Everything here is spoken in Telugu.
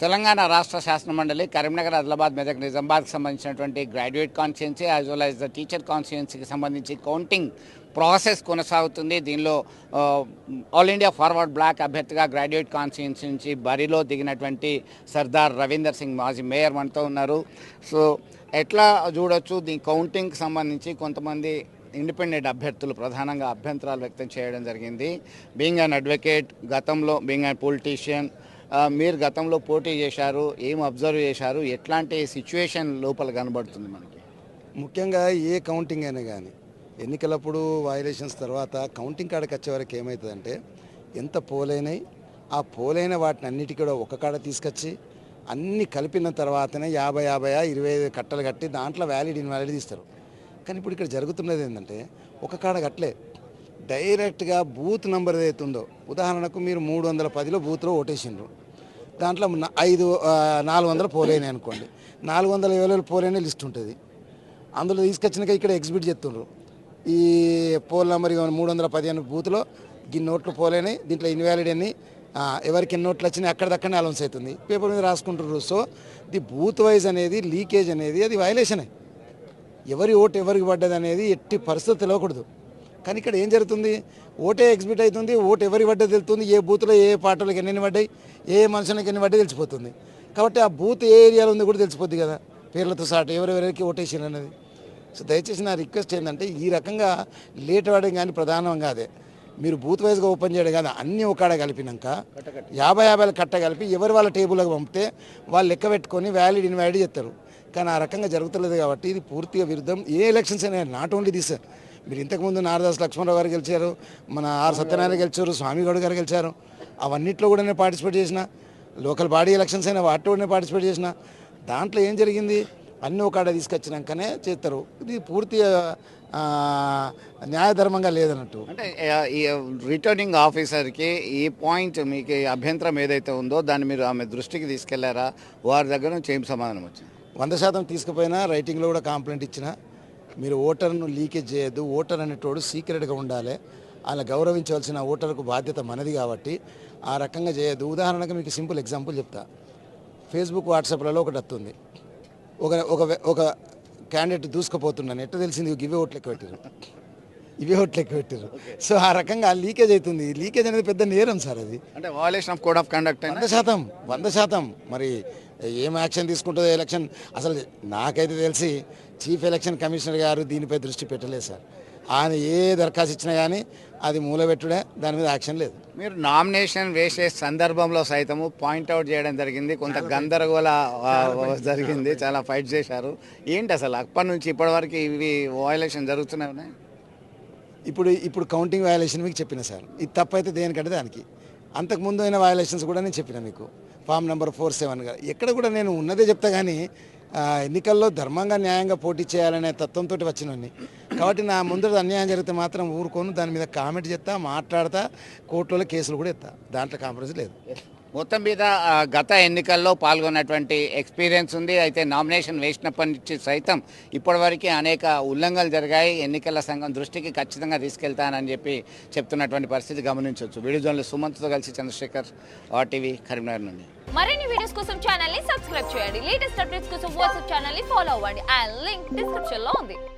తెలంగాణ రాష్ట్ర శాసనమండలి కరీంనగర్, ఆదిలాబాద్, మెదక్, నిజామాబాద్కి సంబంధించినటువంటి graduate constituency as well as the teacher కాన్స్టిట్యున్సీకి సంబంధించి కౌంటింగ్ ప్రాసెస్ కొనసాగుతుంది. దీనిలో ఆల్ ఇండియా ఫార్వర్డ్ బ్లాక్ అభ్యర్థిగా గ్రాడ్యుయేట్ కాన్స్టిట్యున్సీ నుంచి బరిలో దిగినటువంటి సర్దార్ రవీందర్ సింగ్ మాజీ మేయర్ మనతో ఉన్నారు. సో ఎట్లా చూడొచ్చు దీని కౌంటింగ్కి సంబంధించి కొంతమంది ఇండిపెండెంట్ అభ్యర్థులు ప్రధానంగా అభ్యంతరాలు వ్యక్తం చేయడం జరిగింది. బీయింగ్ అన్ అడ్వకేట్, గతంలో బీయింగ్ అన్ పొలిటీషియన్, మీరు గతంలో పోటీ చేశారు, ఏం అబ్జర్వ్ చేశారు, ఎట్లాంటి సిచ్యువేషన్ లోపల కనబడుతుంది మనకి? ముఖ్యంగా ఏ కౌంటింగ్ అయినా కానీ ఎన్నికలప్పుడు వైలేషన్స్ తర్వాత కౌంటింగ్ కాడకి వచ్చే వరకు ఏమవుతుందంటే ఎంత పోలైనాయి ఆ పోలైన వాటిని అన్నిటికీ కూడా ఒక కాడ తీసుకొచ్చి అన్నీ కలిపిన తర్వాతనే 50-25 కట్టలు కట్టి దాంట్లో వ్యాలిడ్ ఇన్వాలిడ్ తీస్తారు. కానీ ఇప్పుడు ఇక్కడ జరుగుతున్నది ఏంటంటే ఒక కాడ కట్టలే, డైరెక్ట్గా బూత్ నెంబర్ ఏదైతే ఉందో, ఉదాహరణకు మీరు 310లో బూత్లో ఓటేసిండ్రు, దాంట్లో 400 పోలైనాయి అనుకోండి, 450 పోలైన లిస్ట్ ఉంటుంది. అందులో తీసుకొచ్చినాక ఇక్కడ ఎగ్జిబిట్ చేస్తుండ్రు ఈ పోల్ నెంబర్ 315 బూత్లో గిన్ని నోట్లు పోలైనాయి, దీంట్లో ఇన్వాలిడ్ అని ఎవరికి ఎన్ని నోట్లు వచ్చినాయి అక్కడిదక్కడనే అనౌన్స్ అవుతుంది, పేపర్ మీద రాసుకుంటున్నారు. సో ది బూత్ వైజ్ అనేది లీకేజ్ అనేది అది వైలేషనే. ఎవరి ఓటు ఎవరికి పడ్డది అనేది ఎట్టి పరిస్థితి తెలియకూడదు. కానీ ఇక్కడ ఏం జరుగుతుంది, ఓటే ఎగ్జిబిట్ అవుతుంది, ఓటు ఎవరి పడ్డది తెలుస్తుంది, ఏ బూత్లో ఏ పార్టీలకు ఎన్ని పడ్డాయి, ఏ మనుషులకు ఎన్ని పడ్డాయి తెలిసిపోతుంది. కాబట్టి ఆ బూత్ ఏ ఏరియాలో ఉంది కూడా తెలిసిపోద్ది కదా, పేర్లతో సాటు ఎవరెవరికి ఓటేసారు అనేది. సో దయచేసి నా రిక్వెస్ట్ ఏంటంటే ఈ రకంగా లేట్ అవ్వడం కానీ ప్రధానంగా అదే మీరు బూత్ వైజ్గా ఓపెన్ చేయడం కాదు, అన్నీ ఒకడ కలిపినాక 50 కట్ట కలిపి ఎవరు వాళ్ళ టేబుల్కి పంపితే వాళ్ళు లెక్క పెట్టుకొని వ్యాలిడ్ ఇన్వాలిడ్ చేస్తారు. కానీ ఆ రకంగా జరుగుతలేదు కాబట్టి ఇది పూర్తిగా విరుద్ధం. ఏ ఎలక్షన్స్ అయినా నాట్ ఓన్లీ దిస్, మీరు ఇంతకుముందు నారదాస్ లక్ష్మణరావు గారు గెలిచారు, మన ఆర్ సత్యనారాయణ గెలిచారు, స్వామిగౌడ్ గారు గెలిచారు, అవన్నిట్లో కూడా నేను పార్టిసిపేట్ చేసిన. లోకల్ బాడీ ఎలక్షన్స్ అయినా వాటిలో కూడా నేను పార్టిసిపేట్ చేసిన. దాంట్లో ఏం జరిగింది, అన్నీ ఒక తీసుకొచ్చినాకనే చేస్తారు. ఇది పూర్తిగా న్యాయధర్మంగా లేదన్నట్టు. అంటే ఈ రిటర్నింగ్ ఆఫీసర్కి ఈ పాయింట్ మీకు అభ్యంతరం ఏదైతే ఉందో దాన్ని మీరు ఆమె దృష్టికి తీసుకెళ్లారా? వారి దగ్గర నుంచి ఏం సమాధానం వచ్చింది? 100% తీసుకుపోయినా, రైటింగ్లో కూడా కంప్లైంట్ ఇచ్చిన. మీరు ఓటర్ను లీకేజ్ చేయొద్దు, ఓటర్ అనేటోడు సీక్రెట్గా ఉండాలి, అలా గౌరవించవలసిన ఓటర్కు బాధ్యత మనది కాబట్టి ఆ రకంగా చేయొద్దు. ఉదాహరణకు మీకు సింపుల్ ఎగ్జాంపుల్ చెప్తా. ఫేస్బుక్, వాట్సాప్లలో ఒకటి వస్తుంది, ఒక క్యాండిడేట్ దూసుకుపోతున్నాను ఎట్లా తెలిసింది, ఇవే ఓట్లు లెక్క పెట్టారు. సో ఆ రకంగా లీకేజ్ అవుతుంది. లీకేజ్ అనేది పెద్ద నేరం సార్, అది అంటే violation of code of conduct. 100%. మరి ఏం యాక్షన్ తీసుకుంటుందో ఎలక్షన్, అసలు నాకైతే తెలిసి చీఫ్ ఎలక్షన్ కమిషనర్ గారు దీనిపై దృష్టి పెట్టలేదు సార్. ఆయన ఏ దరఖాస్తు ఇచ్చినా కానీ అది మూలబెట్టుడే, దాని మీద యాక్షన్ లేదు. మీరు నామినేషన్ వేసే సందర్భంలో సైతము పాయింట్అవుట్ చేయడం జరిగింది, కొంత గందరగోళ జరిగింది, చాలా ఫైట్ చేశారు. ఏంటి అసలు అప్పటి నుంచి ఇప్పటి వరకు ఇవి వయలేషన్ జరుగుతూనే ఉన్నాయి? ఇప్పుడు కౌంటింగ్ వయలేషన్ మీకు చెప్పిన సార్, ఇది తప్పైతే దేనికంటే దానికి. అంతకుముందు అయిన వయలేషన్స్ కూడా నేను చెప్పిన మీకు. ఫామ్ నెంబర్ 47 ఎక్కడ కూడా నేను ఉన్నదే చెప్తా, కానీ ఎన్నికల్లో ధర్మంగా న్యాయంగా పోటీ చేయాలనే తత్వంతో వచ్చినవన్నీ. కాబట్టి నా ముందర అన్యాయం జరిగితే మాత్రం ఊరుకోను, దాని మీద కామెంట్ చేస్తా, మాట్లాడతా, కోర్టులో కేసులు కూడా ఎత్తా, దాంట్లో కాంప్రమైజ్ లేదు. మొత్తం మీద గత ఎన్నికల్లో పాల్గొన్నటువంటి ఎక్స్పీరియన్స్ ఉంది. అయితే నామినేషన్ వేసినప్పటి నుంచి సైతం ఇప్పటివరకు అనేక ఉల్లంఘనలు జరిగాయి. ఎన్నికల సంఘం దృష్టికి ఖచ్చితంగా తీసుకెళ్తానని చెప్పి చెప్తున్నటువంటి పరిస్థితి గమనించవచ్చు. వీడియో జర్నలిస్ట్ సుమంత్తో కలిసి చంద్రశేఖర్, RTV, కరీంనగర్ నుండి. మరిన్ని వీడియోస్ కోసం ఛానల్ ని సబ్స్క్రైబ్ చేయండి. లేటెస్ట్ అప్డేట్స్ కోసం వాట్సాప్ ఛానల్ ని ఫాలో అవ్వండి. ఆ లింక్ డిస్క్రిప్షన్ లో ఉంది.